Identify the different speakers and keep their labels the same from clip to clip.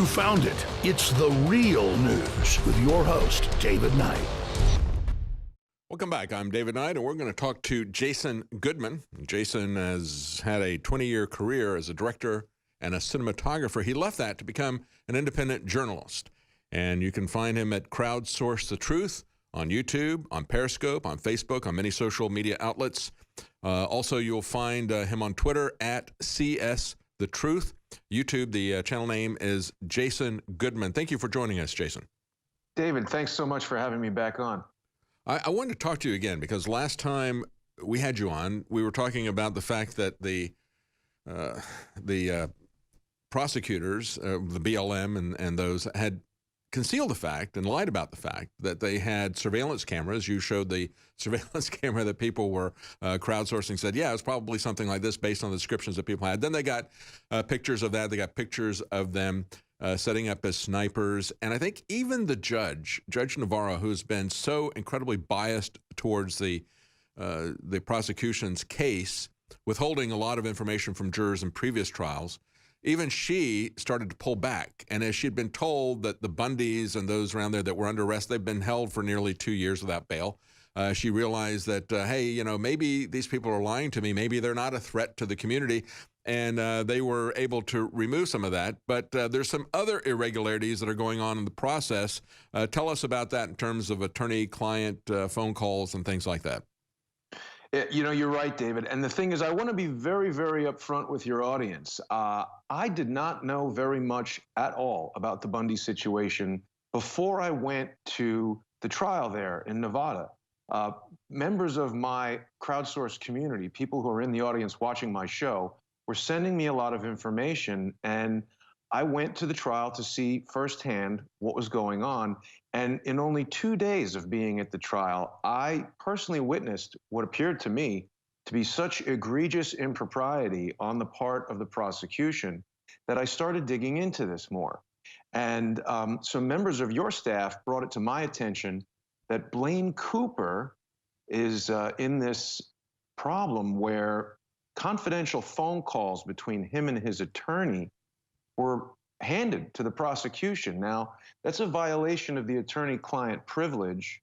Speaker 1: You found it. It's the real news with your host, David Knight.
Speaker 2: Welcome back. I'm David Knight, and we're going to talk to Jason Goodman. Jason has had a 20-year career as a director and a cinematographer. He left that to become an independent journalist. And you can find him at Crowdsource the Truth on YouTube, on Periscope, on Facebook, on many social media outlets. Also, you'll find him on Twitter at CS The Truth. YouTube, the channel name is Jason Goodman. Thank you for joining us, Jason.
Speaker 3: David, thanks so much for having me back on.
Speaker 2: I wanted to talk to you again because last time we had you on, we were talking about the fact that the prosecutors, the BLM and those, had concealed the fact and lied about the fact that they had surveillance cameras. You showed the surveillance camera that people were crowdsourcing, said, yeah, it's probably something like this based on the descriptions that people had. Then they got pictures of that. They got pictures of them setting up as snipers. And I think even the Judge Navarro, who's been so incredibly biased towards the prosecution's case, withholding a lot of information from jurors in previous trials, even she started to pull back. And as she'd been told that the Bundys and those around there that were under arrest, they've been held for nearly 2 years without bail. She realized that, hey, you know, maybe these people are lying to me. Maybe they're not a threat to the community. And they were able to remove some of that. But there's some other irregularities that are going on in the process. Tell us about that in terms of attorney-client phone calls and things like that.
Speaker 3: You know, you're right, David. And the thing is, I want to be very, very upfront with your audience. I did not know very much at all about the Bundy situation before I went to the trial there in Nevada. Members of my crowdsourced community, people who are in the audience watching my show, were sending me a lot of information, and I went to the trial to see firsthand what was going on. And in only 2 days of being at the trial, I personally witnessed what appeared to me to be such egregious impropriety on the part of the prosecution that I started digging into this more. And some members of your staff brought it to my attention that Blaine Cooper is in this problem where confidential phone calls between him and his attorney were handed to the prosecution. Now, that's a violation of the attorney-client privilege,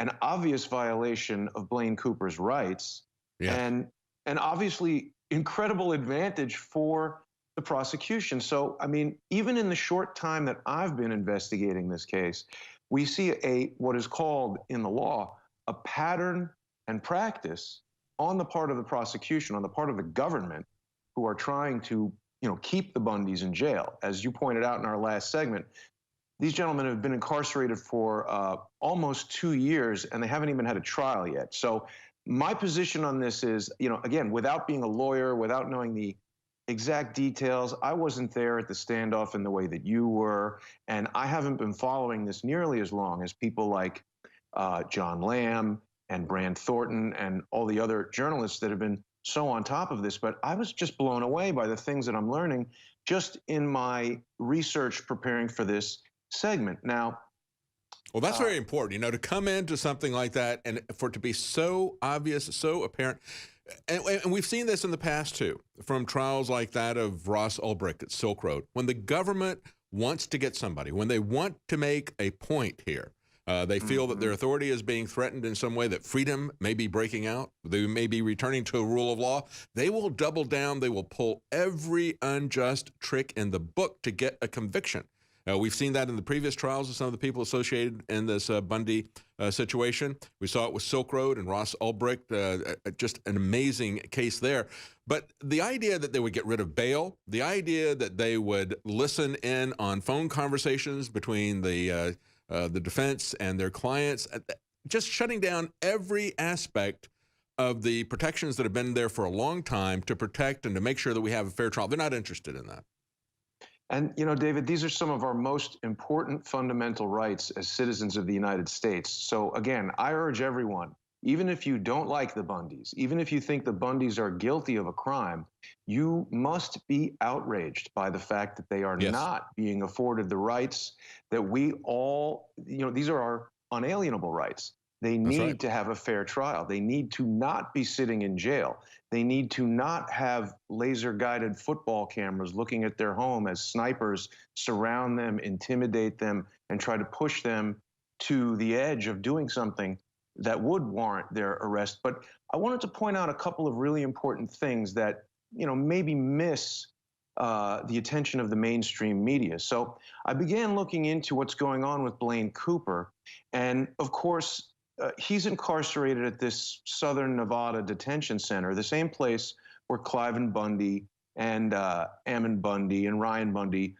Speaker 3: an obvious violation of Blaine Cooper's rights, and obviously incredible advantage for the prosecution. So, I mean, even in the short time that I've been investigating this case, we see what is called in the law a pattern and practice on the part of the prosecution, on the part of the government, who are trying to, keep the Bundys in jail. As you pointed out in our last segment, these gentlemen have been incarcerated for almost 2 years, and they haven't even had a trial yet. So my position on this is, again, without being a lawyer, without knowing the exact details, I wasn't there at the standoff in the way that you were, and I haven't been following this nearly as long as people like John Lamb and Brand Thornton and all the other journalists that have been so on top of this. But I was just blown away by the things that I'm learning just in my research preparing for this segment. Now,
Speaker 2: well, that's very important, to come into something like that and for it to be so obvious, so apparent. And we've seen this in the past, too, from trials like that of Ross Ulbricht at Silk Road. When the government wants to get somebody, when they want to make a point here, they feel that their authority is being threatened in some way, that freedom may be breaking out, they may be returning to a rule of law, they will double down, they will pull every unjust trick in the book to get a conviction. We've seen that in the previous trials of some of the people associated in this Bundy situation. We saw it with Silk Road and Ross Ulbricht, just an amazing case there. But the idea that they would get rid of bail, the idea that they would listen in on phone conversations between the defense and their clients, just shutting down every aspect of the protections that have been there for a long time to protect and to make sure that we have a fair trial. They're not interested in that.
Speaker 3: And, David, these are some of our most important fundamental rights as citizens of the United States. So, again, I urge everyone, even if you don't like the Bundys, even if you think the Bundys are guilty of a crime, you must be outraged by the fact that they are not being afforded the rights that we all, these are our unalienable rights. They
Speaker 2: That's
Speaker 3: need
Speaker 2: right.
Speaker 3: to have a fair trial. They need to not be sitting in jail. They need to not have laser-guided football cameras looking at their home as snipers surround them, intimidate them, and try to push them to the edge of doing something that would warrant their arrest. But I wanted to point out a couple of really important things that, maybe miss the attention of the mainstream media. So I began looking into what's going on with Blaine Cooper. And of course, he's incarcerated at this Southern Nevada detention center, the same place where Cliven Bundy and Ammon Bundy and Ryan Bundy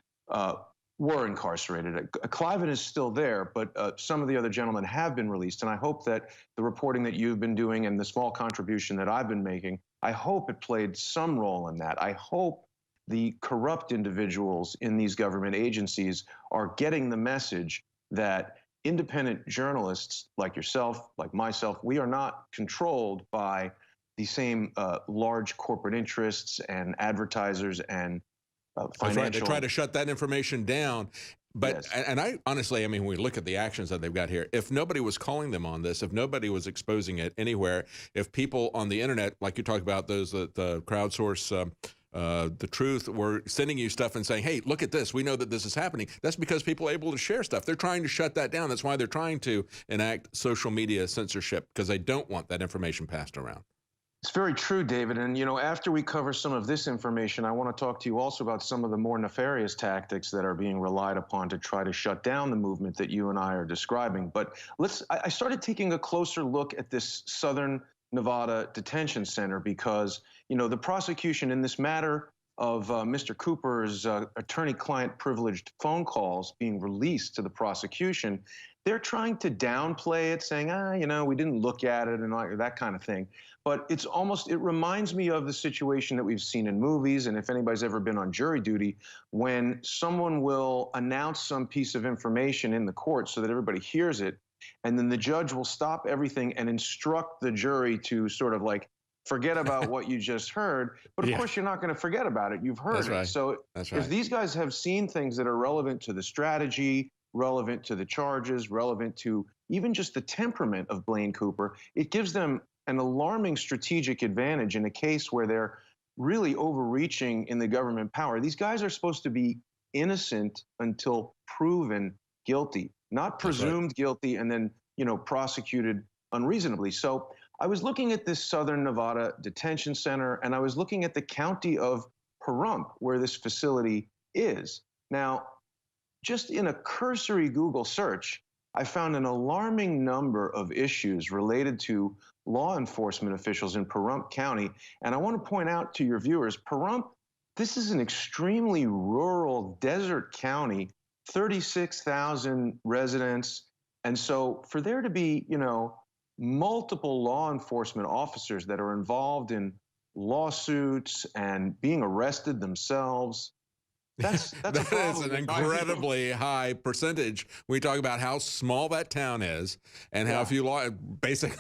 Speaker 3: were incarcerated. Cliven is still there, but some of the other gentlemen have been released. And I hope that the reporting that you've been doing and the small contribution that I've been making, I hope it played some role in that. I hope the corrupt individuals in these government agencies are getting the message that independent journalists like yourself, like myself, we are not controlled by the same large corporate interests and advertisers and financial.
Speaker 2: That's right. They try to shut that information down. But,
Speaker 3: Yes.
Speaker 2: and I honestly, I mean, when we look at the actions that they've got here, if nobody was calling them on this, if nobody was exposing it anywhere, if people on the internet, like you talk about those, the crowdsource, the truth, were sending you stuff and saying, hey, look at this, we know that this is happening. That's because people are able to share stuff. They're trying to shut that down. That's why they're trying to enact social media censorship, because they don't want that information passed around.
Speaker 3: It's very true, David. And, after we cover some of this information, I want to talk to you also about some of the more nefarious tactics that are being relied upon to try to shut down the movement that you and I are describing. But I started taking a closer look at this Southern Nevada detention center because, the prosecution in this matter of Mr. Cooper's attorney-client privileged phone calls being released to the prosecution, they're trying to downplay it, saying, we didn't look at it and like that kind of thing. But it reminds me of the situation that we've seen in movies, and if anybody's ever been on jury duty, when someone will announce some piece of information in the court so that everybody hears it, and then the judge will stop everything and instruct the jury to sort of like forget about what you just heard. But of course, you're not going to forget about it. You've heard
Speaker 2: That's
Speaker 3: it.
Speaker 2: right.
Speaker 3: So
Speaker 2: That's right.
Speaker 3: if these guys have seen things that are relevant to the strategy, relevant to the charges, relevant to even just the temperament of Blaine Cooper, it gives them an alarming strategic advantage in a case where they're really overreaching in the government power. These guys are supposed to be innocent until proven guilty, not presumed guilty and then, prosecuted unreasonably. So I was looking at this Southern Nevada detention center, and I was looking at the county of Pahrump, where this facility is. Now, just in a cursory Google search, I found an alarming number of issues related to law enforcement officials in Pahrump County. And I want to point out to your viewers, Pahrump, this is an extremely rural desert county, 36,000 residents. And so for there to be, multiple law enforcement officers that are involved in lawsuits and being arrested themselves, that's
Speaker 2: that is an incredibly high percentage. We talk about how small that town is and how few law, basically,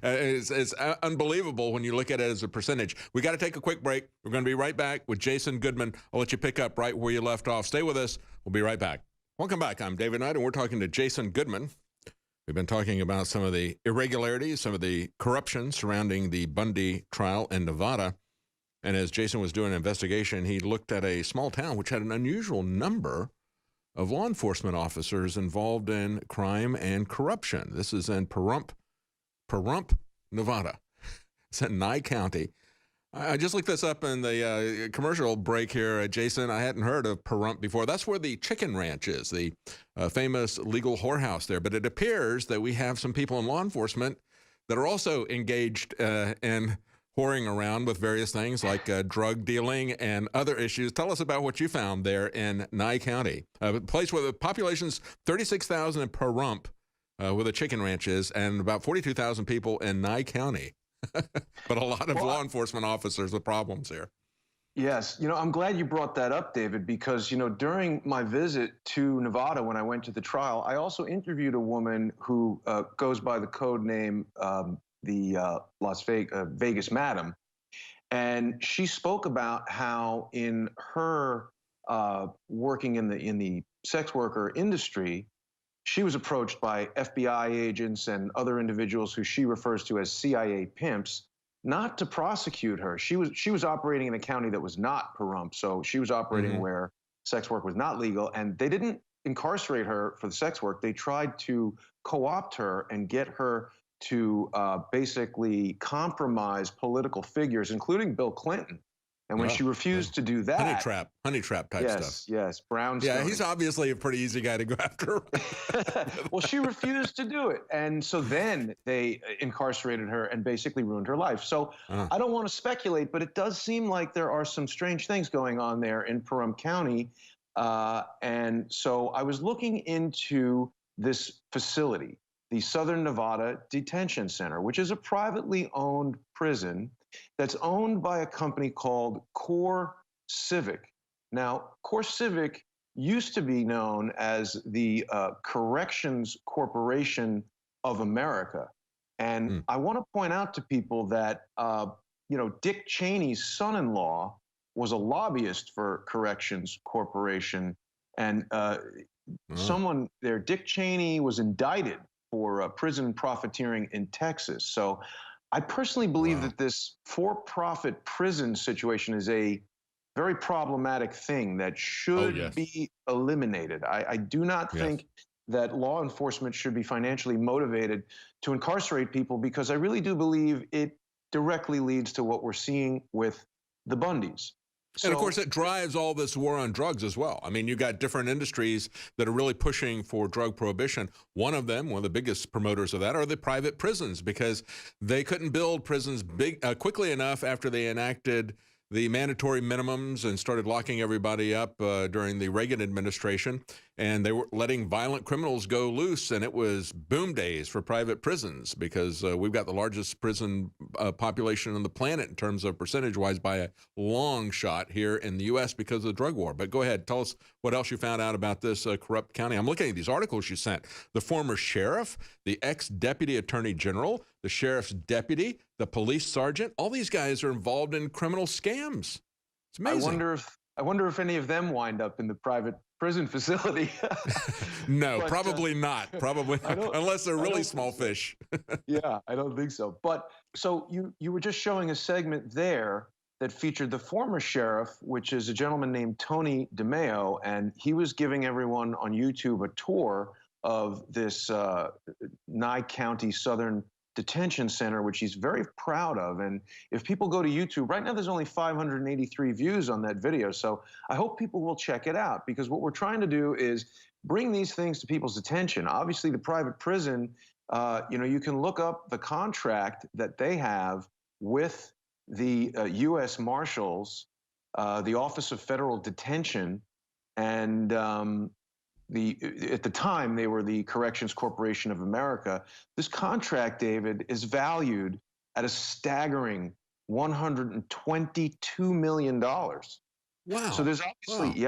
Speaker 2: it's unbelievable when you look at it as a percentage. We got to take a quick break. We're going to be right back with Jason Goodman. I'll let you pick up right where you left off. Stay with us. We'll be right back. Welcome back. I'm David Knight, and we're talking to Jason Goodman. We've been talking about some of the irregularities, some of the corruption surrounding the Bundy trial in Nevada. And as Jason was doing an investigation, he looked at a small town which had an unusual number of law enforcement officers involved in crime and corruption. This is in Pahrump, Nevada. It's in Nye County. I just looked this up in the commercial break here, Jason. I hadn't heard of Pahrump before. That's where the Chicken Ranch is, the famous legal whorehouse there. But it appears that we have some people in law enforcement that are also engaged in whoring around with various things like drug dealing and other issues. Tell us about what you found there in Nye County, a place where the population's 36,000 in Pahrump, where the Chicken Ranch is, and about 42,000 people in Nye County. But a lot of law enforcement officers with problems here.
Speaker 3: Yes. I'm glad you brought that up, David, because, during my visit to Nevada when I went to the trial, I also interviewed a woman who goes by the code name the Las Vegas Madam. And she spoke about how in her working in the sex worker industry, she was approached by FBI agents and other individuals who she refers to as CIA pimps, not to prosecute her. She was operating in a county that was not Pahrump, so she was operating where sex work was not legal, and they didn't incarcerate her for the sex work. They tried to co-opt her and get her to basically compromise political figures, including Bill Clinton. And when she refused to do that,
Speaker 2: honey trap type stuff.
Speaker 3: Yes, brown.
Speaker 2: Yeah, he's obviously a pretty easy guy to go after.
Speaker 3: Well, she refused to do it, and so then they incarcerated her and basically ruined her life. So I don't want to speculate, but it does seem like there are some strange things going on there in Pahrump County. And so I was looking into this facility, the Southern Nevada Detention Center, which is a privately owned prison that's owned by a company called Core Civic. Now, Core Civic used to be known as the Corrections Corporation of America. And I want to point out to people that, Dick Cheney's son-in-law was a lobbyist for Corrections Corporation. And someone there, Dick Cheney, was indicted for prison profiteering in Texas. So I personally believe that this for-profit prison situation is a very problematic thing that should be eliminated. I do not think that law enforcement should be financially motivated to incarcerate people, because I really do believe it directly leads to what we're seeing with the Bundys.
Speaker 2: And of course, it drives all this war on drugs as well. I mean, you got different industries that are really pushing for drug prohibition. One of them, one of the biggest promoters of that, are the private prisons, because they couldn't build prisons quickly enough after they enacted the mandatory minimums and started locking everybody up during the Reagan administration. And they were letting violent criminals go loose, and it was boom days for private prisons, because we've got the largest prison population on the planet in terms of percentage-wise by a long shot here in the U.S. because of the drug war. But go ahead, tell us what else you found out about this corrupt county. I'm looking at these articles you sent. The former sheriff, the ex-deputy attorney general, the sheriff's deputy, the police sergeant, all these guys are involved in criminal scams. It's amazing.
Speaker 3: I wonder if any of them wind up in the private prison facility.
Speaker 2: No, but, probably not. Probably not, unless they're really small fish.
Speaker 3: Yeah, I don't think so. But so you were just showing a segment there that featured the former sheriff, which is a gentleman named Tony DeMeo, and he was giving everyone on YouTube a tour of this Nye County Southern Detention Center, which he's very proud of. And if people go to YouTube, right now there's only 583 views on that video. So I hope people will check it out, because what we're trying to do is bring these things to people's attention. Obviously, the private prison, you can look up the contract that they have with the U.S. Marshals, the Office of Federal Detention, and at the time they were the Corrections Corporation of America. This contract, David, is valued at a staggering $122 million. Wow. So there's obviously,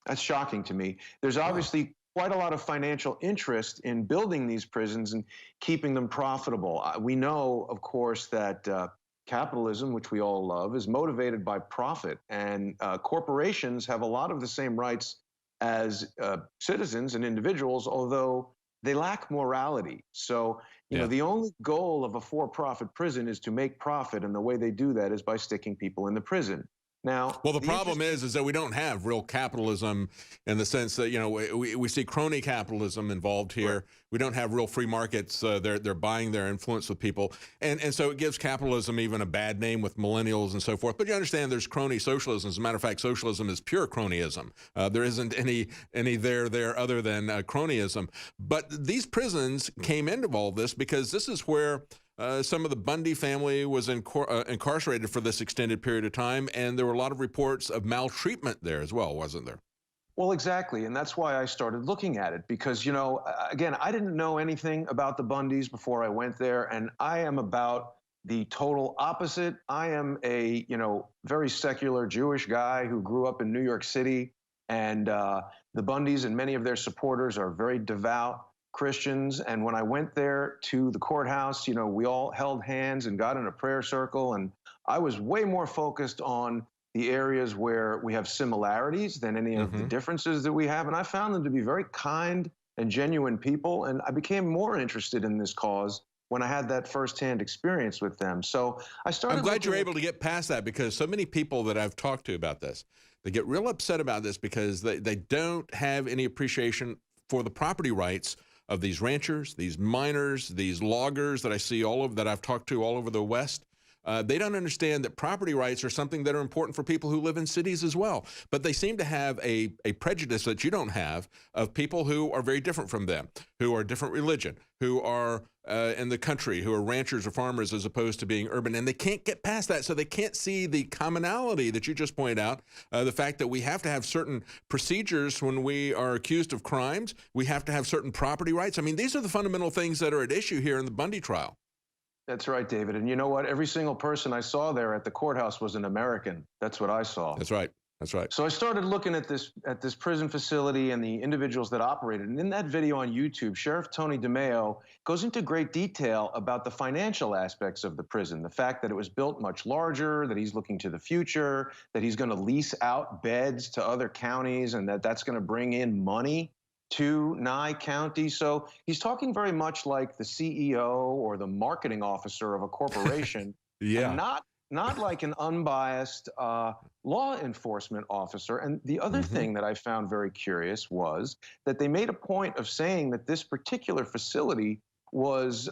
Speaker 3: that's shocking to me. There's obviously quite a lot of financial interest in building these prisons and keeping them profitable. We know, of course, that capitalism, which we all love, is motivated by profit, and corporations have a lot of the same rights as citizens and individuals, although they lack morality. So, you know, the only goal of a for-profit prison is to make profit, and the way they do that is by sticking people in the prison. Now,
Speaker 2: well, the problem is that we don't have real capitalism in the sense that, you know, we see crony capitalism involved here. Right. We don't have real free markets. They're buying their influence with people. And so it gives capitalism even a bad name with millennials and so forth. But you understand there's crony socialism. As a matter of fact, socialism is pure cronyism. There isn't any there other than cronyism. But these prisons came into all this because this is where some of the Bundy family was incarcerated for this extended period of time, and there were a lot of reports of maltreatment there as well, wasn't there?
Speaker 3: Well, exactly, and that's why I started looking at it, because, you know, again, I didn't know anything about the Bundys before I went there, and I am about the total opposite. I am a, very secular Jewish guy who grew up in New York City, and the Bundys and many of their supporters are very devout Christians. And when I went there to the courthouse, we all held hands and got in a prayer circle. And I was way more focused on the areas where we have similarities than any of the differences that we have. And I found them to be very kind, and genuine people. And I became more interested in this cause when I had that firsthand experience with them. So I started.
Speaker 2: I'm glad you're able to get past that, because so many people that I've talked to about this, they get real upset about this because they don't have any appreciation for the property rights of these ranchers, these miners, these loggers that I see that I've talked to all over the West. They don't understand that property rights are something that are important for people who live in cities as well. But they seem to have a prejudice that you don't have of people who are very different from them, who are different religion, who are in the country, who are ranchers or farmers as opposed to being urban. And they can't get past that. So they can't see the commonality that you just pointed out, the fact that we have to have certain procedures when we are accused of crimes. We have to have certain property rights. I mean, these are the fundamental things that are at issue here in the Bundy trial.
Speaker 3: That's right, David. And you know what? Every single person I saw there at the courthouse was an American. That's what I saw.
Speaker 2: That's right. That's right.
Speaker 3: So I started looking at this prison facility and the individuals that operated. And in that video on YouTube, Sheriff Tony DeMeo goes into great detail about the financial aspects of the prison, the fact that it was built much larger, that he's looking to the future, that he's going to lease out beds to other counties, and that's going to bring in money to Nye County. So he's talking very much like the CEO or the marketing officer of a corporation,
Speaker 2: yeah,
Speaker 3: and not like an unbiased law enforcement officer. And the other thing that I found very curious was that they made a point of saying that this particular facility was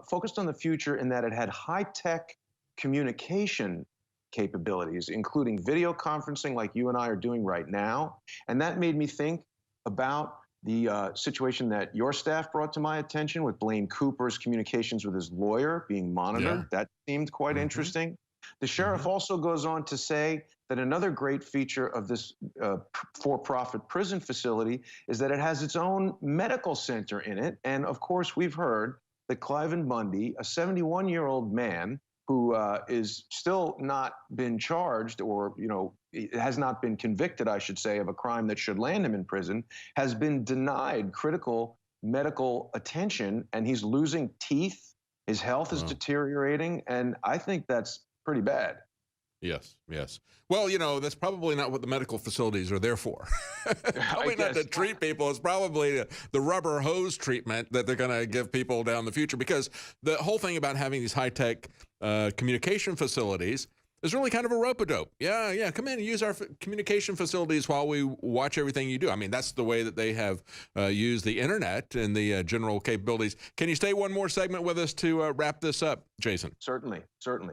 Speaker 3: focused on the future in that it had high-tech communication capabilities, including video conferencing like you and I are doing right now. And that made me think about the situation that your staff brought to my attention with Blaine Cooper's communications with his lawyer being monitored.
Speaker 2: Yeah.
Speaker 3: That seemed quite interesting. The sheriff also goes on to say that another great feature of this for-profit prison facility is that it has its own medical center in it. And of course, we've heard that Cliven Bundy, a 71-year-old man who is still not been charged, or has not been convicted, I should say, of a crime that should land him in prison, has been denied critical medical attention, and he's losing teeth. His health is deteriorating, and I think that's pretty bad.
Speaker 2: Yes, yes. Well, that's probably not what the medical facilities are there for. Probably not to treat people. It's probably the rubber hose treatment that they're going to give people down the future, because the whole thing about having these high-tech communication facilities is really kind of a rope-a-dope. Yeah, come in and use our communication facilities while we watch everything you do. I mean, that's the way that they have used the internet and the general capabilities. Can you stay one more segment with us to wrap this up, Jason?
Speaker 3: Certainly.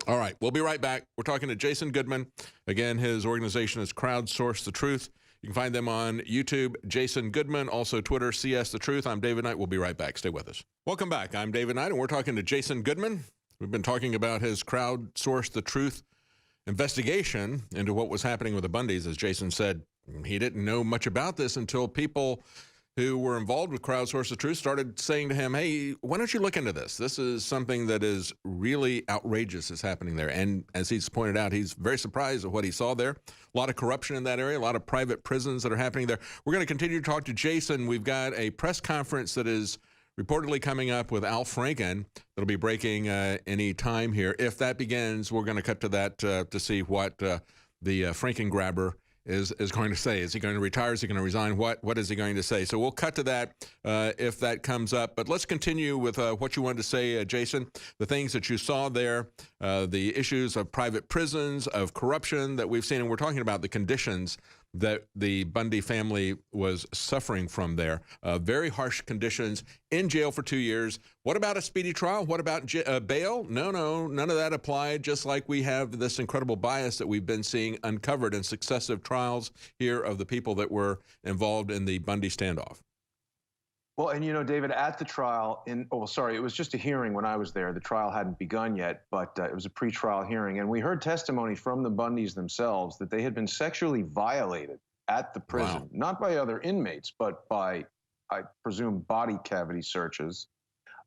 Speaker 2: All right, we'll be right back. We're talking to Jason Goodman. Again, his organization is Crowdsource the Truth. You can find them on YouTube, Jason Goodman, also Twitter, CS The Truth. I'm David Knight. We'll be right back. Stay with us. Welcome back. I'm David Knight, and we're talking to Jason Goodman. We've been talking about his Crowdsource the Truth investigation into what was happening with the Bundys. As Jason said, he didn't know much about this until people who were involved with Crowdsource the Truth started saying to him, hey, why don't you look into this? This is something that is really outrageous is happening there. And as he's pointed out, he's very surprised at what he saw there. A lot of corruption in that area, a lot of private prisons that are happening there. We're going to continue to talk to Jason. We've got a press conference that is reportedly coming up with Al Franken that'll be breaking any time here. If that begins, we're going to cut to that to see what the Franken grabber is going to say. Is he going to retire? Is he going to resign? What is he going to say? So we'll cut to that if that comes up. But let's continue with what you wanted to say, Jason, the things that you saw there, the issues of private prisons, of corruption that we've seen. And we're talking about the conditions that the Bundy family was suffering from there. Very harsh conditions, in jail for 2 years. What about a speedy trial? What about bail? No, none of that applied, just like we have this incredible bias that we've been seeing uncovered in successive trials here of the people that were involved in the Bundy standoff.
Speaker 3: Well, and David, at the trial, it was just a hearing when I was there. The trial hadn't begun yet, but it was a pre-trial hearing. And we heard testimony from the Bundys themselves that they had been sexually violated at the prison,
Speaker 2: Wow.
Speaker 3: Not by other inmates, but by, I presume, body cavity searches.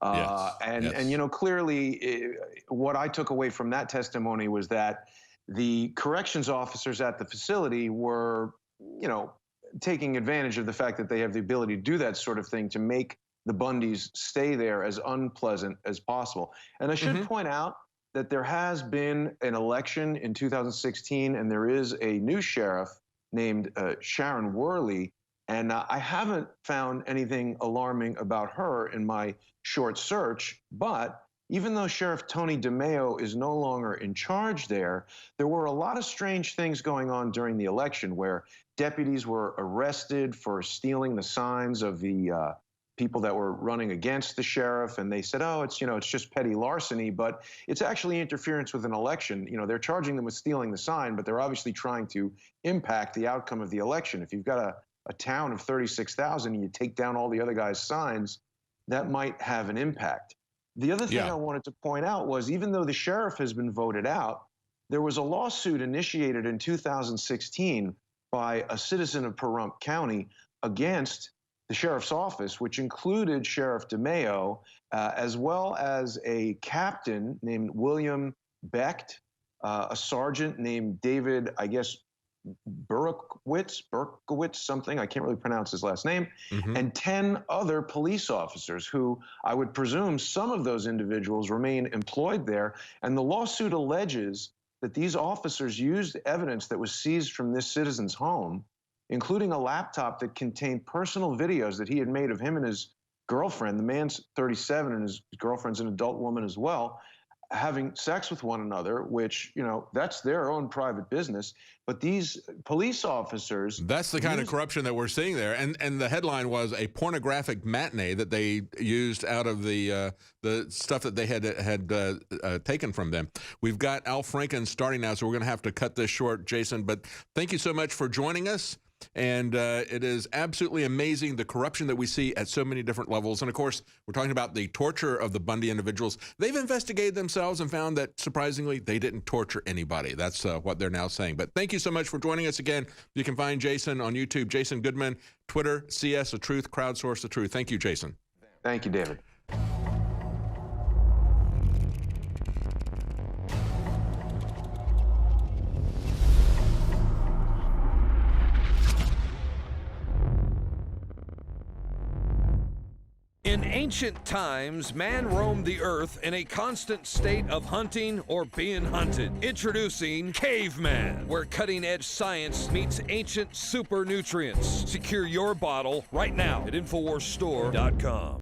Speaker 2: Yes.
Speaker 3: And clearly what I took away from that testimony was that the corrections officers at the facility were, taking advantage of the fact that they have the ability to do that sort of thing to make the Bundys stay there as unpleasant as possible. And I should point out that there has been an election in 2016, and there is a new sheriff named Sharon Worley And I haven't found anything alarming about her in my short search, but even though Sheriff Tony DeMeo is no longer in charge there were a lot of strange things going on during the election where deputies were arrested for stealing the signs of the people that were running against the sheriff, and they said, oh, it's just petty larceny, but it's actually interference with an election. They're charging them with stealing the sign, but they're obviously trying to impact the outcome of the election. If you've got a town of 36,000 and you take down all the other guys' signs, that might have an impact. The other thing I wanted to point out was, even though the sheriff has been voted out, there was a lawsuit initiated in 2016 by a citizen of Pahrump County against the sheriff's office, which included Sheriff DeMeo, as well as a captain named William Becht, a sergeant named David, I guess, Berkowitz, something, I can't really pronounce his last name, and 10 other police officers who I would presume some of those individuals remain employed there. And the lawsuit alleges that these officers used evidence that was seized from this citizen's home, including a laptop that contained personal videos that he had made of him and his girlfriend. The man's 37 and his girlfriend's an adult woman as well, having sex with one another, which, that's their own private business. But these police officers... That's
Speaker 2: the kind of corruption that we're seeing there. And the headline was a pornographic matinee that they used out of the stuff that they had taken from them. We've got Al Franken starting now, so we're going to have to cut this short, Jason. But thank you so much for joining us. And it is absolutely amazing, the corruption that we see at so many different levels. And, of course, we're talking about the torture of the Bundy individuals. They've investigated themselves and found that, surprisingly, they didn't torture anybody. That's what they're now saying. But thank you so much for joining us again. You can find Jason on YouTube, Jason Goodman, Twitter, CS The Truth, Crowdsource The Truth. Thank you, Jason.
Speaker 3: Thank you, David.
Speaker 4: In ancient times, man roamed the earth in a constant state of hunting or being hunted. Introducing Caveman, where cutting-edge science meets ancient super nutrients. Secure your bottle right now at InfoWarsStore.com.